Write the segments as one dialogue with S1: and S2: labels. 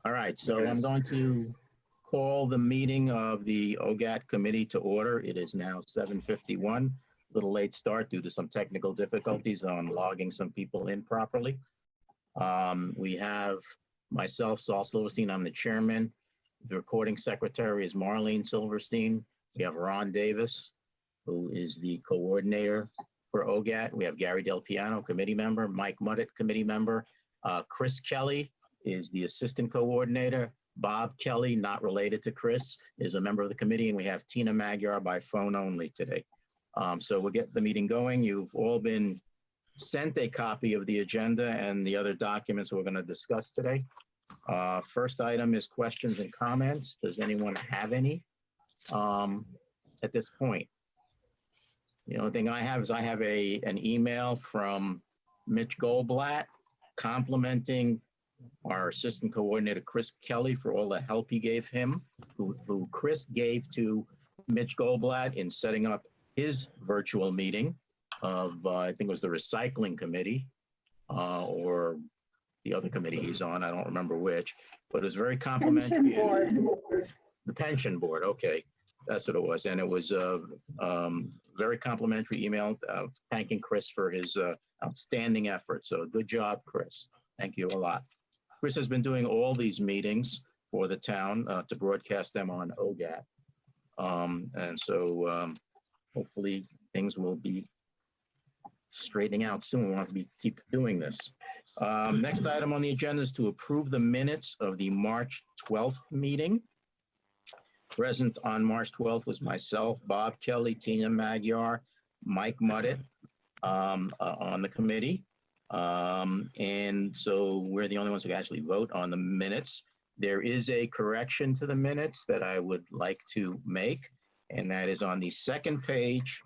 S1: All right, so I'm going to call the meeting of the OGAT committee to order. It is now 7:51. A little late start due to some technical difficulties on logging some people in properly. We have myself, Saul Silverstein, I'm the chairman. The recording secretary is Marlene Silverstein. We have Ron Davis, who is the coordinator for OGAT. We have Gary Del Piano, committee member, Mike Muddett, committee member. Chris Kelly is the assistant coordinator. Bob Kelly, not related to Chris, is a member of the committee, and we have Tina Magyar by phone only today. So we'll get the meeting going. You've all been sent a copy of the agenda and the other documents we're going to discuss today. First item is questions and comments. Does anyone have any at this point? The only thing I have is I have an email from Mitch Goldblatt complimenting our assistant coordinator, Chris Kelly, for all the help he gave him, who Chris gave to Mitch Goldblatt in setting up his virtual meeting of, I think it was the recycling committee or the other committee he's on. I don't remember which, but it was very complimentary. The pension board. Okay. That's what it was. And it was a very complimentary email thanking Chris for his outstanding effort. So good job, Chris. Thank you a lot. Chris has been doing all these meetings for the town to broadcast them on OGAT. And so hopefully things will be straightening out soon. We want to keep doing this. Next item on the agenda is to approve the minutes of the March 12th meeting. Present on March 12th was myself, Bob Kelly, Tina Magyar, Mike Muddett on the committee. And so we're the only ones who actually vote on the minutes. There is a correction to the minutes that I would like to make, and that is on the second page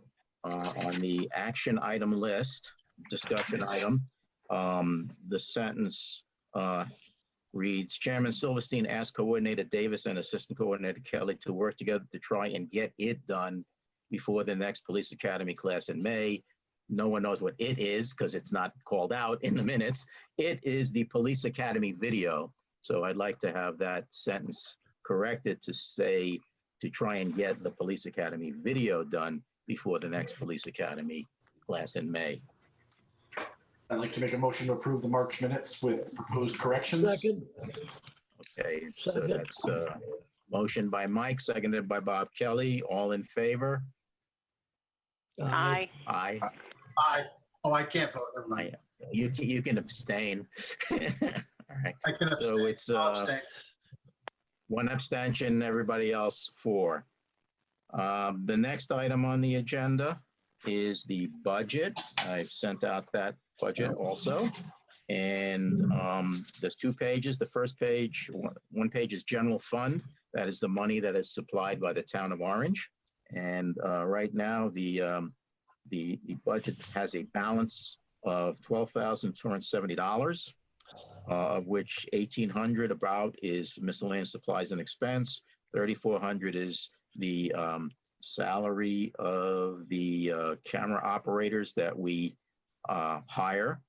S1: on the action item list, discussion item. The sentence reads, Chairman Silverstein asked Coordinator Davis and Assistant Coordinator Kelly to work together to try and get it done before the next Police Academy class in May. No one knows what it is because it's not called out in the minutes. It is the Police Academy video. So I'd like to have that sentence corrected to say to try and get the Police Academy video done before the next Police Academy class in May.
S2: I'd like to make a motion to approve the March minutes with proposed corrections.
S3: Second.
S1: Okay, so
S3: Second.
S1: that's motion by Mike, seconded by Bob Kelly. All in favor?
S4: Aye.
S1: Aye.
S5: Aye. Oh, I can't vote. Never mind.
S1: You can abstain. All right.
S5: I can
S1: So
S5: abstain.
S1: it's
S5: I'll abstain.
S1: one abstention, everybody else 4. The next item on the agenda is the budget. I've sent out that budget also. And there's 2 pages. The first page, one page is general fund. That is the money that is supplied by the town of Orange. And right now, the budget has a balance of $12,270, of which $1,800 about is miscellaneous supplies and expense. $3,400 is the salary of the camera operators that we hire.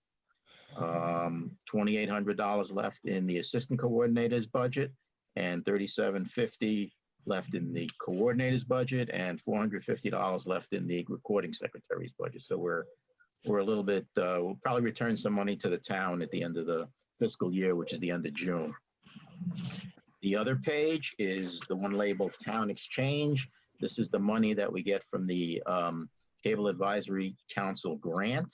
S1: $2,800 left in the assistant coordinator's budget, and $3,750 left in the coordinator's budget, and $450 left in the recording secretary's budget. So we're a little bit, we'll probably return some money to the town at the end of the fiscal year, which is the end of June. The other page is the one labeled Town Exchange. This is the money that we get from the Cable Advisory Council grant.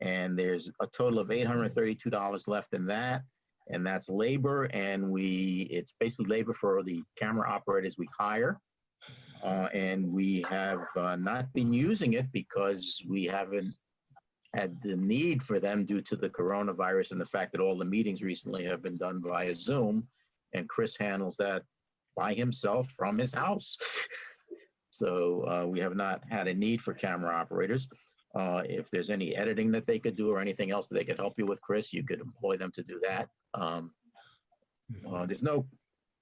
S1: And there's a total of $832 left in that. And that's labor. And it's basically labor for the camera operators we hire. And we have not been using it because we haven't had the need for them due to the coronavirus and the fact that all the meetings recently have been done via Zoom. And Chris handles that by himself from his house. So we have not had a need for camera operators. If there's any editing that they could do or anything else that they could help you with, Chris, you could employ them to do that. There's no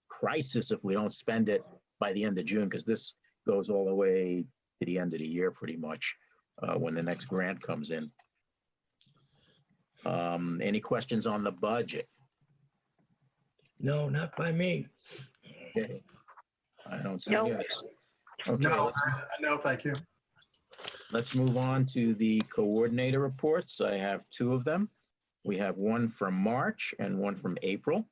S1: crisis if we don't spend it by the end of June, because this goes all the way to the end of the year pretty much when the next grant comes in. Any questions on the budget?
S3: No, not by me.
S1: Okay. I don't see
S4: No.
S1: yes. Okay,
S5: No, no, thank you.
S1: let's move on to the coordinator reports. I have two of them. We have one from March and one from April.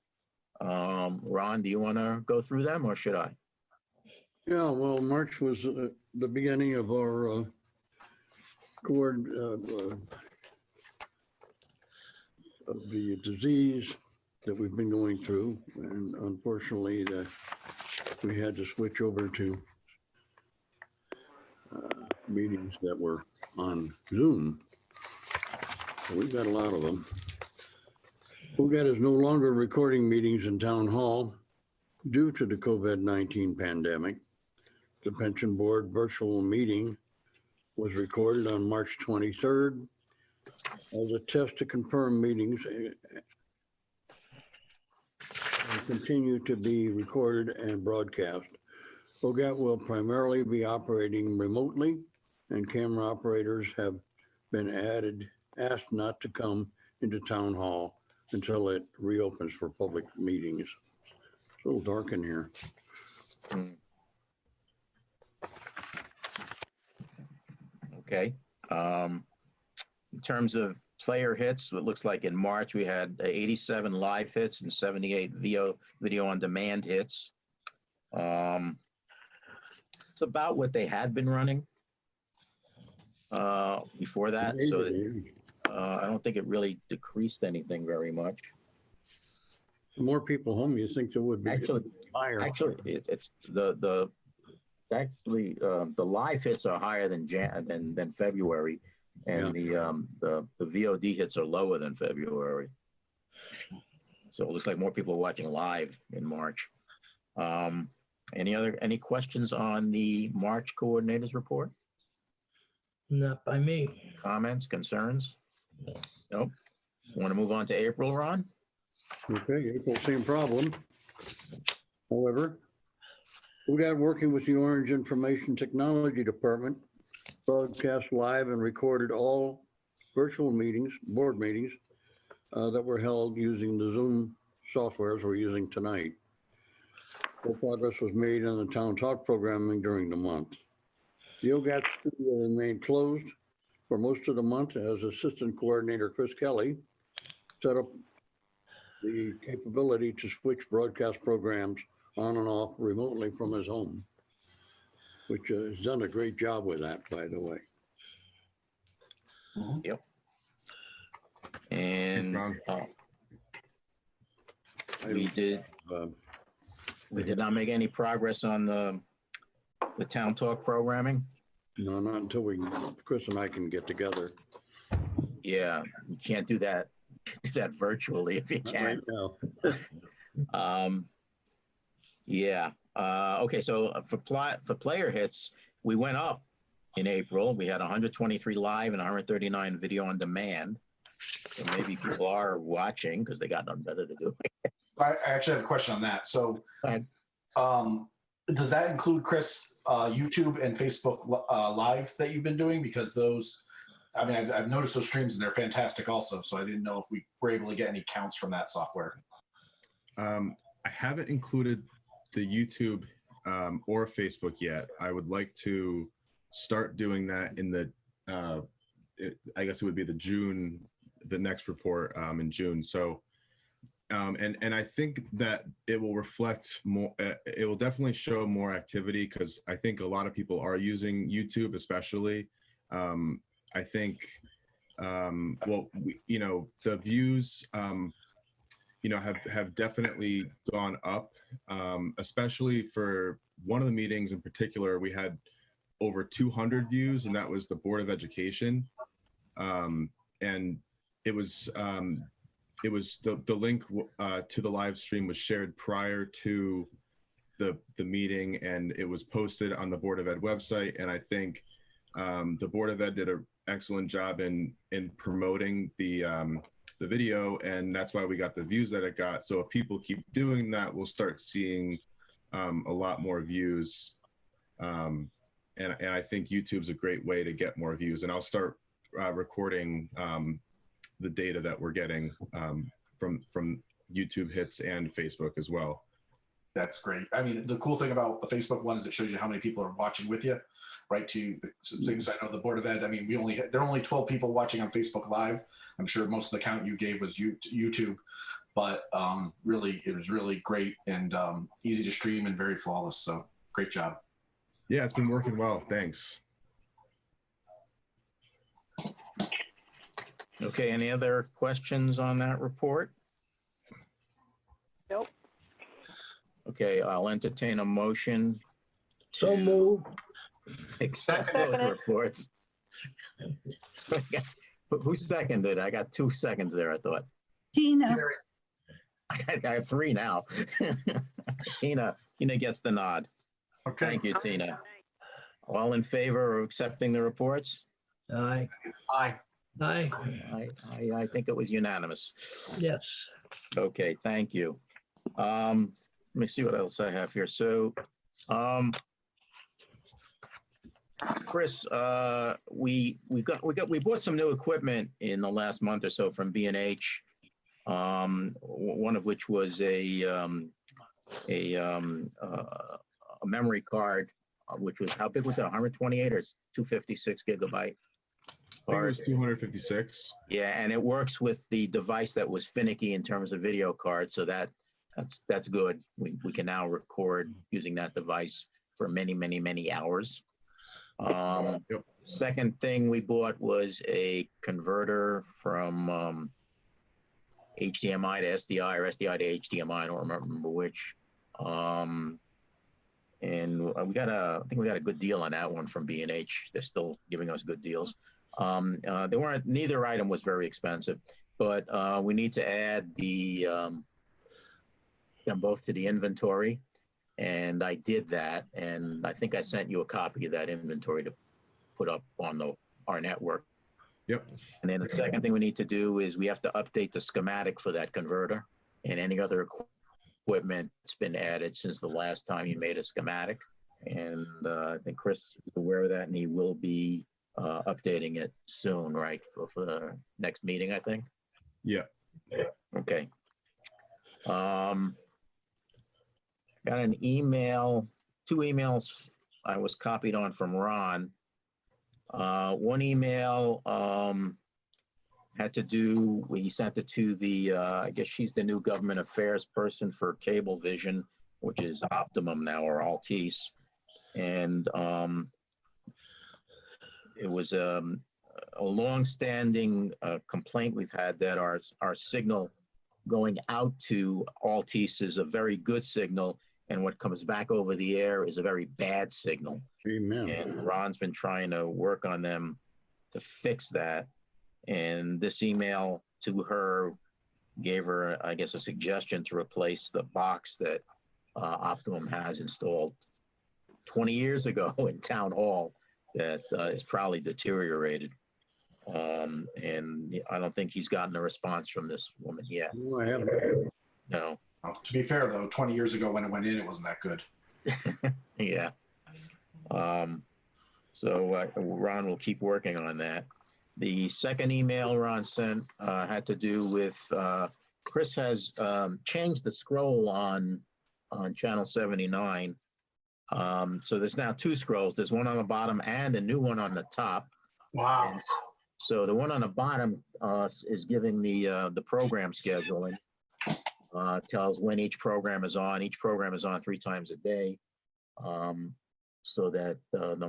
S1: Ron, do you want to go through them or should I?
S6: Yeah, well, March was the beginning of our of the disease that we've been going through. And unfortunately, we had to switch over to meetings that were on Zoom. So we've got a lot of them. OGAT is no longer recording meetings in town hall due to the COVID-19 pandemic. The pension board virtual meeting was recorded on March 23rd as a test to confirm meetings and continue to be recorded and broadcast. OGAT will primarily be operating remotely, and camera operators have been asked not to come into town hall until it reopens for public meetings. It's a little dark in here.
S1: Okay. In terms of player hits, it looks like in March we had 87 live hits and 78 video on demand hits. It's about what they had been running before that. So I don't think it really decreased anything very much.
S6: The more people home, you think there would be higher.
S1: Actually, it's the live hits are higher than February, and the VOD hits are lower than February. So it looks like more people are watching live in March. Any questions on the March coordinators report?
S3: Not by me.
S1: Comments, concerns? Nope. Want to move on to April, Ron?
S6: Okay, April, same problem. However, we got working with the Orange Information Technology Department, broadcast live and recorded all virtual meetings, board meetings that were held using the Zoom softwares we're using tonight. Full progress was made on the Town Talk programming during the month. The OGAT studio remained closed for most of the month as Assistant Coordinator Chris Kelly set up the capability to switch broadcast programs on and off remotely from his home, which has done a great job with that, by the way.
S1: Yep. And we did not make any progress on the Town Talk programming.
S6: No, not until Chris and I can get together.
S1: Yeah, you can't do that. Do that virtually if you can.
S6: Right now.
S1: Yeah. Okay. So for player hits, we went up in April. We had 123 live and 139 video on demand. So maybe people are watching because they got nothing better to do.
S2: I actually have a question on that. So, does that include, Chris, YouTube and Facebook Live that you've been doing? Because those, I mean, I've noticed those streams and they're fantastic also. So I didn't know if we were able to get any counts from that software.
S7: I haven't included the YouTube or Facebook yet. I would like to start doing that in the, I guess it would be the next report in June. So, and I think that it will reflect more, it will definitely show more activity because I think a lot of people are using YouTube, especially. I think, well, the views, have definitely gone up, especially for one of the meetings in particular. We had over 200 views, and that was the Board of Education. And it was the link to the live stream was shared prior to the meeting, and it was posted on the Board of Ed website. And I think the Board of Ed did an excellent job in promoting the video, and that's why we got the views that it got. So if people keep doing that, we'll start seeing a lot more views. And I think YouTube's a great way to get more views. And I'll start recording the data that we're getting from YouTube hits and Facebook as well.
S2: That's great. I mean, the cool thing about the Facebook one is it shows you how many people are watching with you, right? To some things I know the Board of Ed. I mean, there are only 12 people watching on Facebook Live. I'm sure most of the count you gave was YouTube, but really, it was really great and easy to stream and very flawless. So great job.
S7: Yeah, it's been working well. Thanks.
S1: Okay, any other questions on that report?
S4: Nope.
S1: Okay, I'll entertain a motion
S3: So move.
S1: accept those
S4: Seconded.
S1: reports. Who seconded? I got 2 seconds there, I thought.
S4: Tina.
S1: I have 3 now. Tina gets the nod.
S5: Okay.
S1: Thank you, Tina. All in favor of accepting the reports?
S3: Aye.
S5: Aye.
S3: Aye.
S1: I think it was unanimous.
S3: Yes.
S1: Okay, thank you. Let me see what else I have here. So, Chris, we bought some new equipment in the last month or so from B&H. One of which was a memory card, which was, how big was it? 128 or 256 gigabyte?
S7: I think it was 256.
S1: Yeah, and it works with the device that was finicky in terms of video card, so that's good. We can now record using that device for many hours.
S7: Yep.
S1: Second thing we bought was a converter from HDMI to SDI or SDI to HDMI. I don't remember which. And I think we got a good deal on that one from B&H. They're still giving us good deals. Neither item was very expensive, but we need to add them both to the inventory. And I did that, and I think I sent you a copy of that inventory to put up on our network.
S7: Yep.
S1: And then the second thing we need to do is we have to update the schematic for that converter and any other equipment that's been added since the last time you made a schematic. And I think Chris is aware of that, and he will be updating it soon, right, for the next meeting, I think?
S7: Yeah.
S1: Okay. Got an email, 2 emails I was copied on from Ron. One email had to do, he sent it to the, I guess she's the new government affairs person for Cablevision, which is Optimum now, or Altice. And it was a long-standing complaint we've had that our signal going out to Altice is a very good signal, and what comes back over the air is a very bad signal.
S6: Amen.
S1: And Ron's been trying to work on them to fix that. And this email to her gave her, I guess, a suggestion to replace the box that Optimum has installed 20 years ago in Town Hall that is probably deteriorated. And I don't think he's gotten a response from this woman yet.
S6: No, I haven't.
S1: No.
S2: Well, to be fair, though, 20 years ago when it went in, it wasn't that good.
S1: Yeah. So Ron will keep working on that. The second email Ron sent had to do with Chris has changed the scroll on channel 79. So there's now 2 scrolls. There's one on the bottom and a new one on the top.
S5: Wow.
S1: And so the one on the bottom is giving the program scheduling. Tells when each program is on. Each program is on 3 times a day, so that no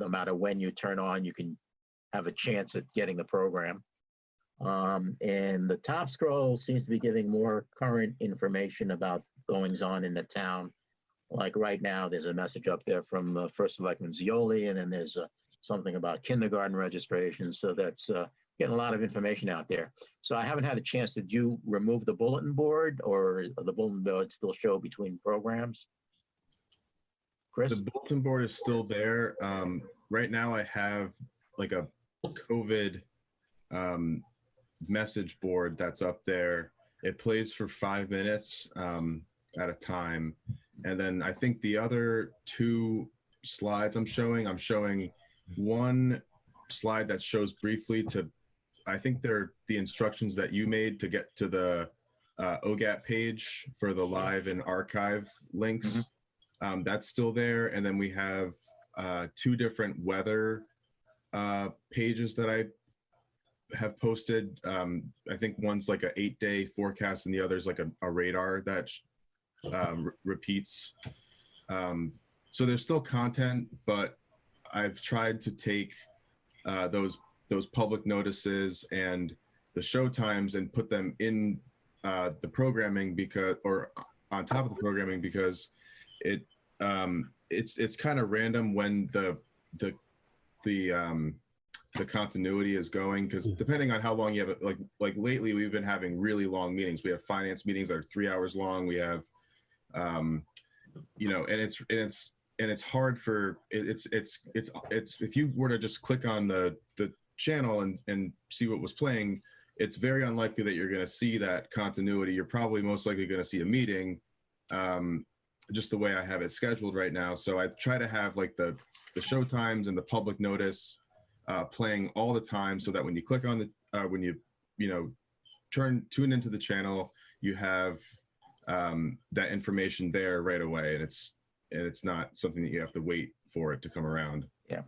S1: matter when you turn on, you can have a chance at getting the program. And the top scroll seems to be giving more current information about goings on in the town. Like right now, there's a message up there from First Selectman Zioli, and then there's something about kindergarten registration. So that's getting a lot of information out there. So I haven't had a chance. Did you remove the bulletin board, or the bulletin board still show between programs? Chris?
S7: The bulletin board is still there. Right now I have like a COVID message board that's up there. It plays for 5 minutes at a time. And then I think the other 2 slides I'm showing one slide that shows briefly to, I think they're the instructions that you made to get to the OGAT page for the live and archive links. That's still there. And then we have 2 different weather pages that I have posted. I think one's like a 8-day forecast and the other's like a radar that repeats. So there's still content, but I've tried to take those public notices and the show times and put them in the programming or on top of the programming, because it's kind of random when the continuity is going, because depending on how long you have it, like lately we've been having really long meetings. We have finance meetings that are 3 hours long. We have you know, and it's hard for it's if you were to just click on the channel and see what was playing, it's very unlikely that you're going to see that continuity. You're probably most likely going to see a meeting, just the way I have it scheduled right now. So I try to have like the show times and the public notice playing all the time, so that when you click on the when you know tune into the channel, you have that information there right away, and it's not something that you have to wait for it to come around.
S1: Yeah,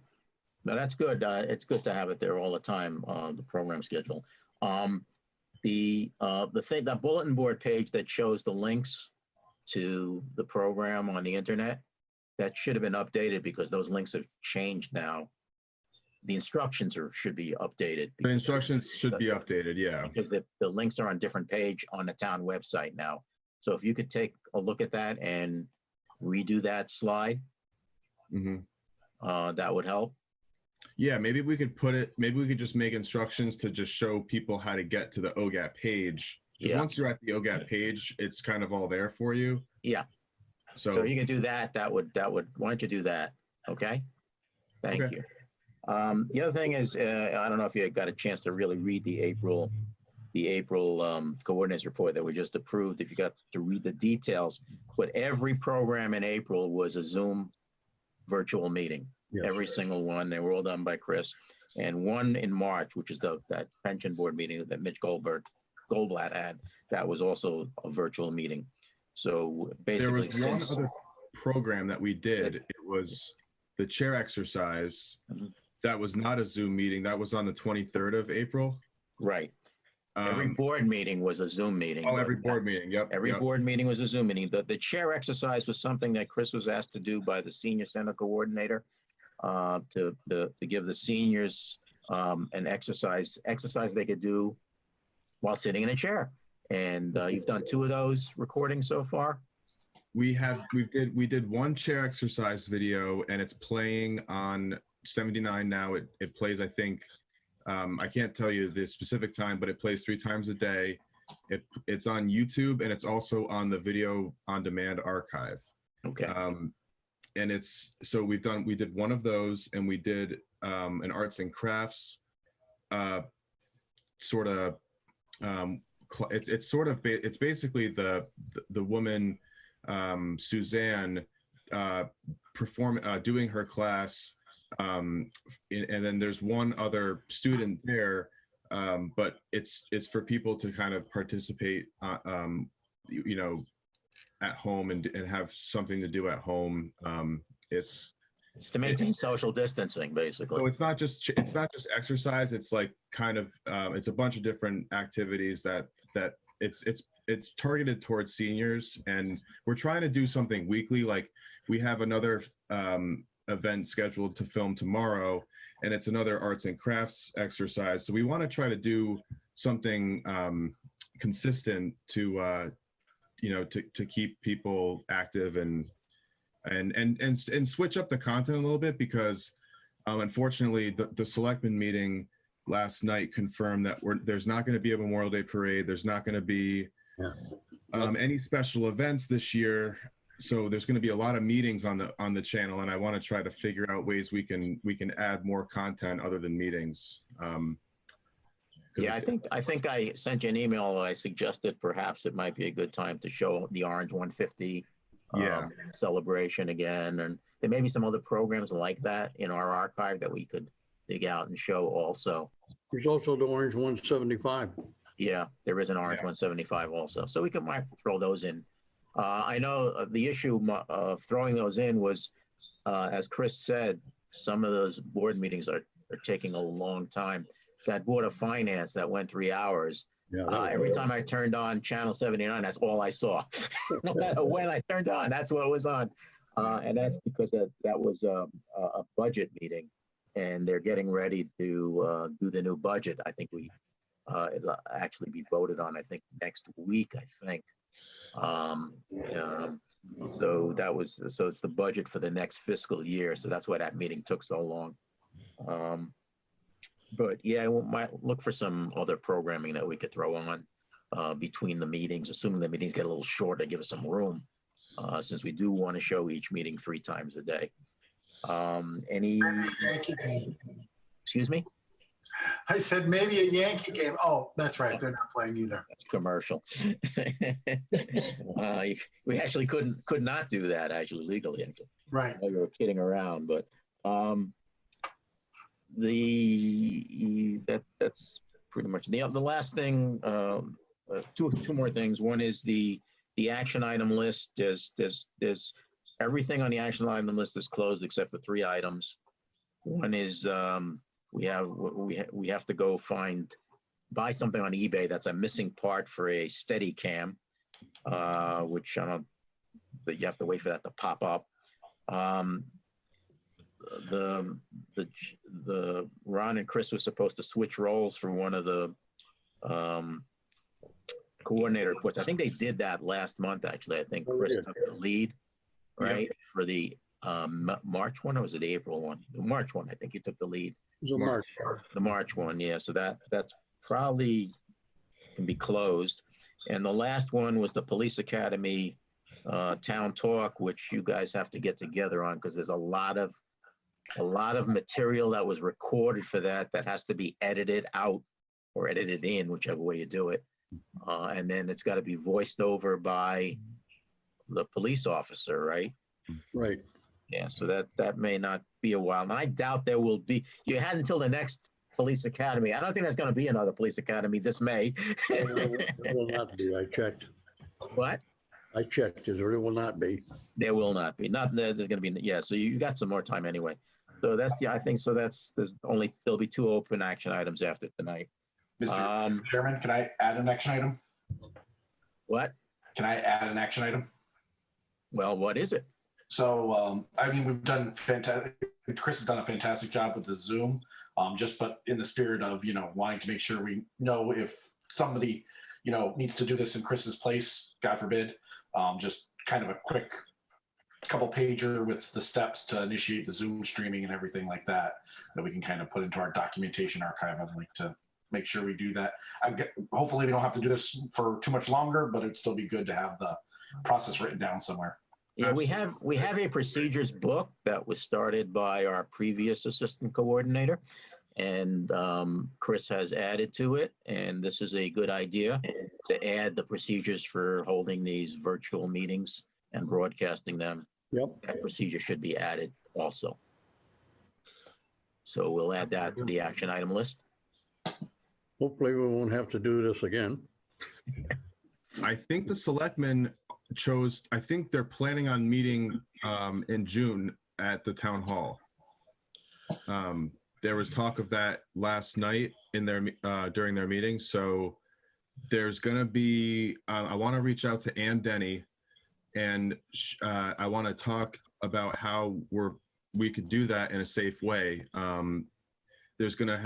S1: no, that's good. It's good to have it there all the time on the program schedule. That bulletin board page that shows the links to the program on the internet, that should have been updated, because those links have changed now. The instructions should be updated.
S7: The instructions should be updated, yeah.
S1: Because the links are on a different page on the town website now. So if you could take a look at that and redo that slide, that would help.
S7: Yeah, maybe we could just make instructions to just show people how to get to the OGAT page.
S1: Yeah.
S7: Once you're at the OGAT page, it's kind of all there for you.
S1: Yeah. So you can do that. That would, why don't you do that? Okay. Thank you. The other thing is, I don't know if you got a chance to really read the April coordinates report that we just approved. If you got to read the details, but every program in April was a Zoom virtual meeting. Yes. Every single one. They were all done by Chris. And one in March, which is that pension board meeting that Mitch Goldblatt had, that was also a virtual meeting. So basically,
S7: there was one other program that we did. It was the chair exercise. That was not a Zoom meeting. That was on the 23rd of April.
S1: Right. Every board meeting was a Zoom meeting.
S7: Oh, every board meeting. Yep.
S1: Every board meeting was a Zoom meeting. The chair exercise was something that Chris was asked to do by the senior center coordinator to give the seniors an exercise they could do while sitting in a chair. And you've done 2 of those recordings so far.
S7: We did one chair exercise video, and it's playing on 79 now. It plays, I think, I can't tell you the specific time, but it plays 3 times a day. It's on YouTube, and it's also on the video on demand archive.
S1: Okay.
S7: And we did one of those, and we did an arts and crafts sort of it's basically the woman Suzanne doing her class, and then there's one other student there, but it's for people to kind of participate you know, at home and have something to do at home. It's to maintain social distancing, basically. So it's not just exercise. It's like kind of it's a bunch of different activities that it's targeted towards seniors, and we're trying to do something weekly. Like we have another event scheduled to film tomorrow, and it's another arts and crafts exercise. So we want to try to do something consistent to you know, to keep people active and switch up the content a little bit, because unfortunately the selectmen meeting last night confirmed that there's not going to be a Memorial Day parade. There's not going to be any special events this year. So there's going to be a lot of meetings on the channel, and I want to try to figure out ways we can add more content other than meetings. Yeah, I think I sent you an email. I suggested perhaps it might be a good time to show the Orange 150 celebration again, and there may be some other programs like that in our archive that we could dig out and show also.
S6: There's also the Orange 175.
S1: Yeah, there is an orange 175 also. So we might throw those in. I know the issue of throwing those in was, as Chris said, some of those board meetings are taking a long time. That Board of Finance that went 3 hours.
S6: Yeah, that was
S1: Every time I turned on channel 79, that's all I saw. No matter when I turned on, that's what was on. And that's because that was a budget meeting, and they're getting ready to do the new budget. I think it'll actually be voted on, I think, next week, I think. So it's the budget for the next fiscal year. So that's why that meeting took so long. But yeah, we might look for some other programming that we could throw on between the meetings, assuming the meetings get a little shorter, give us some room, since we do want to show each meeting 3 times a day.
S5: Yankee game.
S1: Excuse me?
S5: I said maybe a Yankee game. Oh, that's right. They're not playing either.
S1: That's commercial. We actually could not do that actually legally. Actually.
S5: Right.
S1: I know you were kidding around, but that's pretty much the last thing. Two more things. One is the action item list. There's everything on the action item list is closed except for 3 items. One is we have to go buy something on eBay that's a missing part for a steady cam, which I don't. But you have to wait for that to pop up. The Ron and Chris were supposed to switch roles for one of the coordinator reports. I think they did that last month. Actually, I think Chris took the lead, right, for the March one, or was it April one? The March one, I think he took the lead.
S6: it was a March.
S1: The March one, yeah. So that's probably can be closed. And the last one was the Police Academy town talk, which you guys have to get together on, because there's a lot of material that was recorded for that has to be edited out or edited in, whichever way you do it. And then it's got to be voiced over by the police officer, right?
S6: Right.
S1: Yeah, so that may not be a while. And I doubt there will be. You had until the next Police Academy. I don't think there's going to be another Police Academy this May.
S6: There will not be. I checked.
S1: What?
S6: I checked. There will not be.
S1: There will not be. Not there's going to be. Yeah, so you got some more time anyway. So I think so. There'll be 2 open action items after tonight.
S2: Mr. Chairman, can I add an action item?
S1: What?
S2: Can I add an action item?
S1: Well, what is it?
S2: So, I mean, we've done fantastic. Chris has done a fantastic job with the Zoom, but in the spirit of, wanting to make sure we know if somebody, needs to do this in Chris's place, God forbid, just kind of a quick couple pager with the steps to initiate the Zoom streaming and everything like that we can kind of put into our documentation archive. I'd like to make sure we do that. Hopefully we don't have to do this for too much longer, but it'd still be good to have the process written down somewhere.
S1: Yeah, we have a procedures book that was started by our previous assistant coordinator, and Chris has added to it. And this is a good idea to add the procedures for holding these virtual meetings and broadcasting them.
S6: Yep.
S1: That procedure should be added also. So we'll add that to the action item list.
S6: Hopefully we won't have to do this again.
S7: I think the selectmen I think they're planning on meeting in June at the town hall. There was talk of that last night in during their meeting. So there's going to be, I want to reach out to Ann Denny, and I want to talk about how we could do that in a safe way. We're going to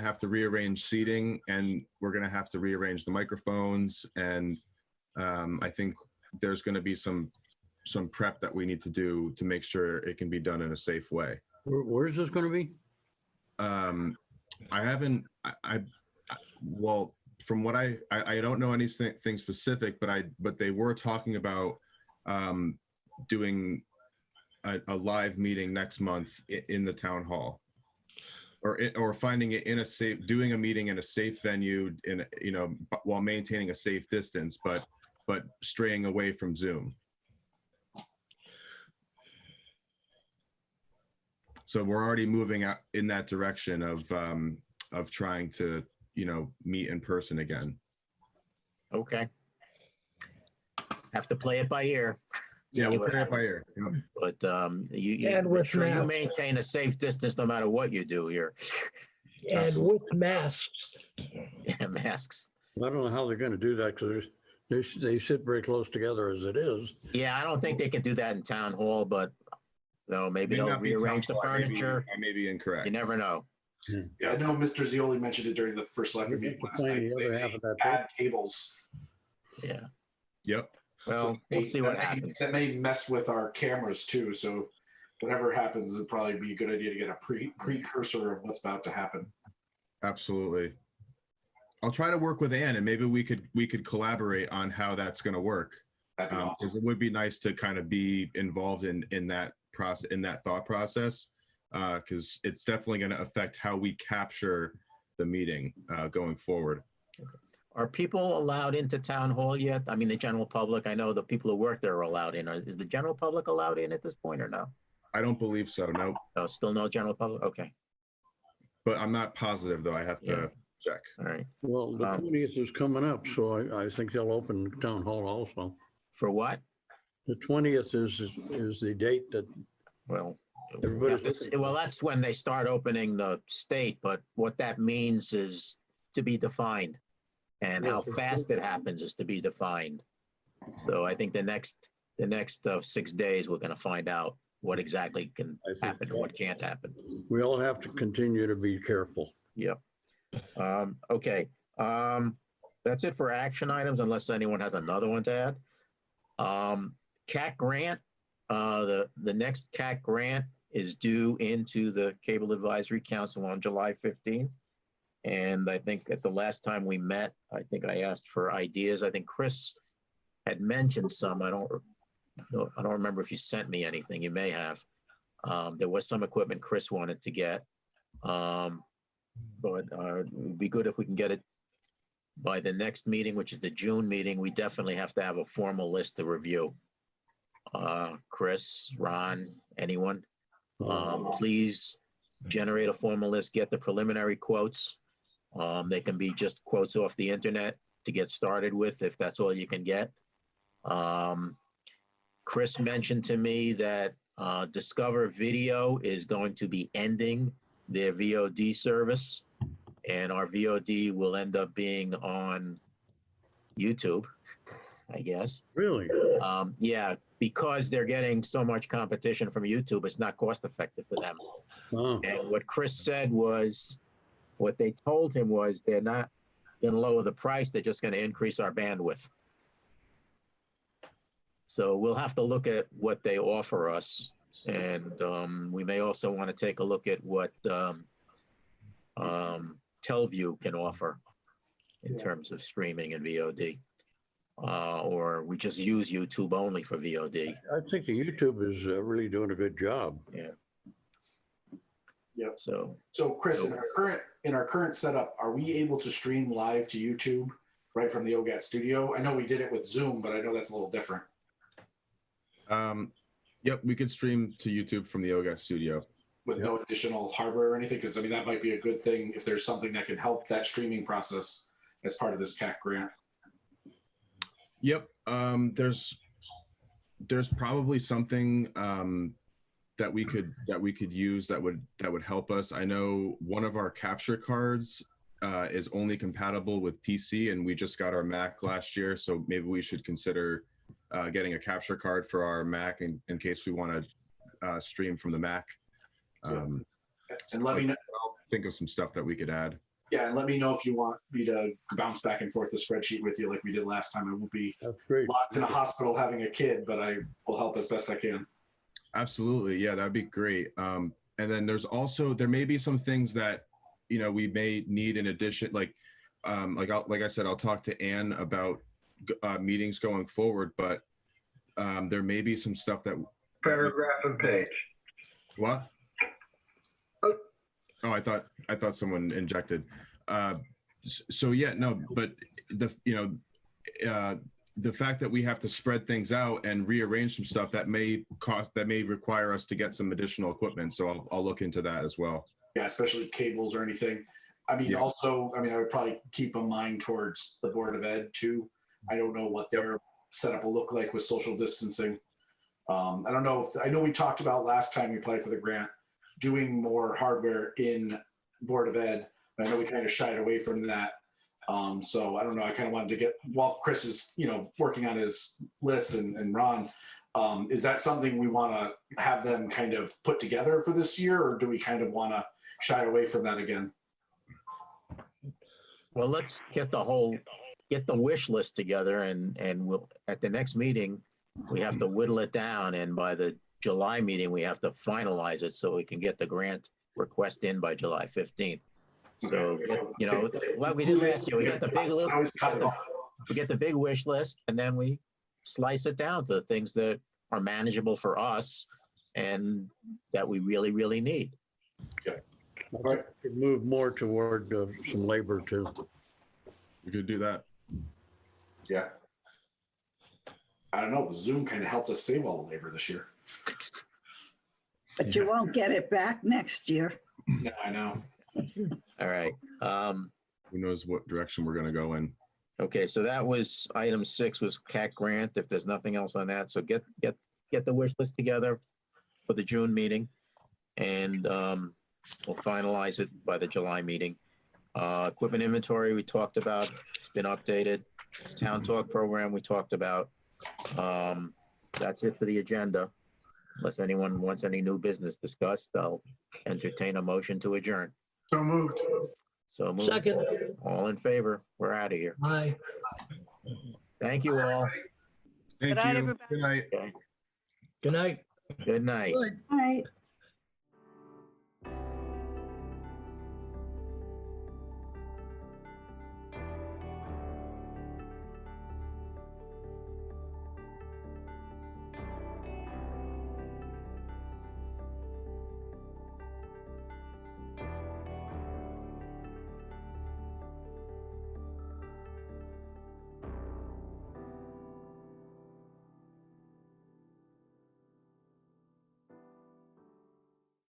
S7: have to rearrange seating, and we're going to have to rearrange the microphones. And I think there's going to be some prep that we need to do to make sure it can be done in a safe way.
S6: Where's this going to be?
S7: Well, from what I don't know anything specific, but they were talking about doing a live meeting next month in the town hall, or finding it doing a meeting in a safe venue while maintaining a safe distance, but straying away from Zoom. So we're already moving out in that direction of trying to, meet in person again.
S1: Okay. Have to play it by ear.
S7: Yeah,
S1: See
S7: we'll
S1: what
S7: play it by
S1: happens.
S7: ear. Yep.
S1: But you
S3: And
S1: make
S3: with
S1: sure you
S3: masks.
S1: maintain a safe distance no matter what you do here.
S3: And with masks.
S1: Yeah, masks.
S6: I don't know how they're gonna do that because they sit very close together as it is.
S1: Yeah, I don't think they can do that in town hall, but no, maybe
S7: May
S1: they'll
S7: not be
S1: rearrange the
S7: town hall.
S1: furniture.
S7: I may be incorrect.
S1: You never know.
S2: Yeah, I know Mr. Zioli mentioned it during the first selectment meeting last
S6: Find
S2: night.
S6: the
S2: They
S6: other half of that
S2: add tables.
S1: Yeah.
S7: Yep.
S1: Well, we'll see what happens.
S2: That may mess with our cameras too. So whatever happens, it'd probably be a good idea to get a precursor of what's about to happen.
S7: Absolutely. I'll try to work with Ann, and maybe we could collaborate on how that's going to work.
S2: That'd be awesome.
S7: Because it would be nice to kind of be involved in that process, in that thought process, because it's definitely going to affect how we capture the meeting going forward.
S1: Are people allowed into town hall yet? I mean, the general public, I know the people who work there are allowed in. Is the general public allowed in at this point or no?
S7: I don't believe so. No,
S1: No, still no general public? Okay,
S7: but I'm not positive though. I have to check.
S1: all right.
S6: Well, the
S1: Um,
S6: 20th is coming up, so I think they'll open town hall also.
S1: For what?
S6: The 20th is the date that
S1: Well,
S6: Everybody's
S1: have to
S6: looking
S1: see- well, that's when they start opening the state, but what that means is to be defined. And how fast it happens is to be defined. So I think the next 6 days, we're gonna find out what exactly can
S6: I think
S1: happen and what can't happen.
S6: we all have to continue to be careful.
S1: Yep. Okay, that's it for action items unless anyone has another one to add. CAT grant, the next CAT grant is due into the Cable Advisory Council on July 15th. And I think at the last time we met, I think I asked for ideas. I think Chris had mentioned some. I don't remember if you sent me anything. You may have. There was some equipment Chris wanted to get. But it would be good if we can get it by the next meeting, which is the June meeting. We definitely have to have a formal list to review. Chris, Ron, anyone, please generate a formal list, get the preliminary quotes. They can be just quotes off the internet to get started with, if that's all you can get. Chris mentioned to me that Discover Video is going to be ending their VOD service, and our VOD will end up being on YouTube, I guess.
S6: Really?
S1: Yeah, because they're getting so much competition from YouTube, it's not cost effective for them.
S6: Oh,
S1: And what Chris said was, what they told him was they're not going to lower the price, they're just going to increase our bandwidth. So we'll have to look at what they offer us. And we may also want to take a look at what Telview can offer in terms of streaming and VOD. Or we just use YouTube only for VOD.
S6: I think the YouTube is really doing a good job.
S1: Yeah.
S2: Yep.
S1: So
S2: So Chris, in our current setup, are we able to stream live to YouTube right from the OGAT studio? I know we did it with Zoom, but I know that's a little different.
S7: Yep, we could stream to YouTube from the OGAT studio.
S2: With no additional hardware or anything, because I mean that might be a good thing if there's something that can help that streaming process as part of this CAC grant.
S7: Yep. There's probably something that we could use that would help us. I know one of our capture cards is only compatible with PC, and we just got our Mac last year, so maybe we should consider getting a capture card for our Mac in case we want to stream from the Mac.
S2: And let me know.
S7: I'll think of some stuff that we could add.
S2: Yeah, and let me know if you want me to bounce back and forth the spreadsheet with you like we did last time. I won't be
S6: That's great.
S2: locked in a hospital having a kid, but I will help as best I can.
S7: Absolutely. Yeah, that'd be great. And then there may be some things that, we may need in addition, like I said, I'll talk to Ann about meetings going forward, but there may be some stuff that.
S4: Paragraph and page.
S7: What? Oh, I thought someone injected. So yeah, no, but the fact that we have to spread things out and rearrange some stuff that may require us to get some additional equipment. So I'll look into that as well.
S2: Yeah, especially cables or anything. I mean,
S7: Yeah.
S2: also, I mean, I would probably keep a mind towards the Board of Ed too. I don't know what their setup will look like with social distancing. I don't know. I know we talked about last time we applied for the grant, doing more hardware in Board of Ed. I know we kind of shied away from that. So I don't know. I kind of wanted to get, while Chris is, working on his list and Ron, is that something we want to have them kind of put together for this year, or do we kind of want to shy away from that again?
S1: Well, let's get the wish list together and we'll, at the next meeting, we have to whittle it down, and by the July meeting, we have to finalize it so we can get the grant request in by July 15th. So, like we did last year, we get the big wish list, and then we slice it down to things that are manageable for us and that we really, really need.
S2: Right.
S6: Could move more toward some labor too.
S7: We could do that.
S2: Yeah. I don't know. The Zoom kind of helped us save all the labor this year.
S8: But you won't get it back next year.
S2: Yeah, I know.
S1: All right.
S7: Who knows what direction we're going to go in.
S1: Okay, so that was item 6 was CAC grant. If there's nothing else on that, so get the wish list together for the June meeting, and we'll finalize it by the July meeting. Equipment inventory we talked about, it's been updated. Town Talk program we talked about. That's it for the agenda. Unless anyone wants any new business discussed, I'll entertain a motion to adjourn.
S5: So moved.
S1: So moved.
S3: Second.
S1: All in favor? We're out of here.
S3: Aye.
S1: Thank you all.
S7: Thank
S9: Good night,
S7: you.
S9: everybody.
S7: Good night.
S1: Okay.
S3: Good night.
S1: Good night.
S8: All right.